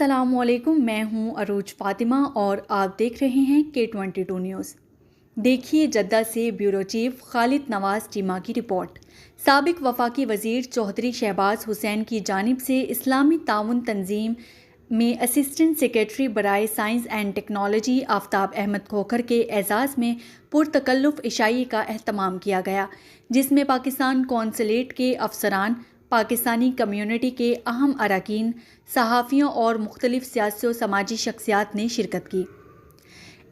السلام علیکم، میں ہوں عروج فاطمہ اور آپ دیکھ رہے ہیں K22 نیوز۔ دیکھیے جدہ سے بیورو چیف خالد نواز ٹیما کی رپورٹ۔ سابق وفاقی وزیر چوہدری شہباز حسین کی جانب سے اسلامی تعاون تنظیم میں اسسٹنٹ سیکریٹری برائے سائنس اینڈ ٹیکنالوجی آفتاب احمد کھوکھر کے اعزاز میں پرتکلف عشائی کا اہتمام کیا گیا، جس میں پاکستان قونصلیٹ کے افسران، پاکستانی کمیونٹی کے اہم اراکین، صحافیوں اور مختلف سیاسی و سماجی شخصیات نے شرکت کی۔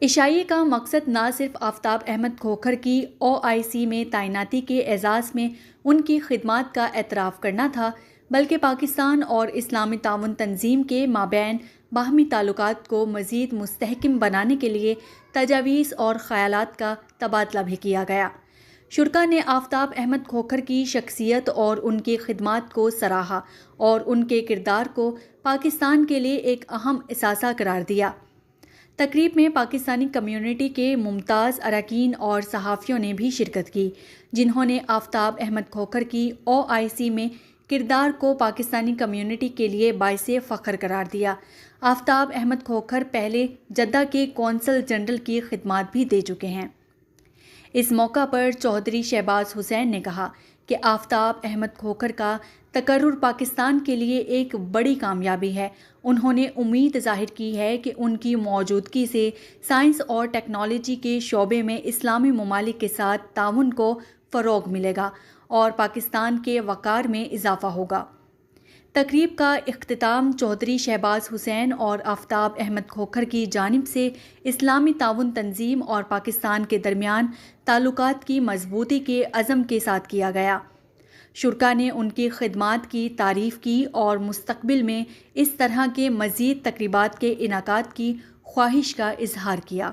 عشائیے کا مقصد نہ صرف آفتاب احمد کھوکھر کی OIC میں تعیناتی کے اعزاز میں ان کی خدمات کا اعتراف کرنا تھا، بلکہ پاکستان اور اسلامی تعاون تنظیم کے مابین باہمی تعلقات کو مزید مستحکم بنانے کے لیے تجاویز اور خیالات کا تبادلہ بھی کیا گیا۔ شرکاء نے آفتاب احمد کھوکھر کی شخصیت اور ان کی خدمات کو سراہا اور ان کے کردار کو پاکستان کے لیے ایک اہم اثاثہ قرار دیا۔ تقریب میں پاکستانی کمیونٹی کے ممتاز اراکین اور صحافیوں نے بھی شرکت کی، جنہوں نے آفتاب احمد کھوکھر کی OIC میں کردار کو پاکستانی کمیونٹی کے لیے باعث فخر قرار دیا۔ آفتاب احمد کھوکھر پہلے جدہ کے قونصل جنرل کی خدمات بھی دے چکے ہیں۔ اس موقع پر چوہدری شہباز حسین نے کہا کہ آفتاب احمد کھوکھر کا تقرر پاکستان کے لیے ایک بڑی کامیابی ہے۔ انہوں نے امید ظاہر کی ہے کہ ان کی موجودگی سے سائنس اور ٹیکنالوجی کے شعبے میں اسلامی ممالک کے ساتھ تعاون کو فروغ ملے گا اور پاکستان کے وقار میں اضافہ ہوگا۔ تقریب کا اختتام چوہدری شہباز حسین اور آفتاب احمد کھوکھر کی جانب سے اسلامی تعاون تنظیم اور پاکستان کے درمیان تعلقات کی مضبوطی کے عزم کے ساتھ کیا گیا۔ شرکاء نے ان کی خدمات کی تعریف کی اور مستقبل میں اس طرح کے مزید تقریبات کے انعقاد کی خواہش کا اظہار کیا۔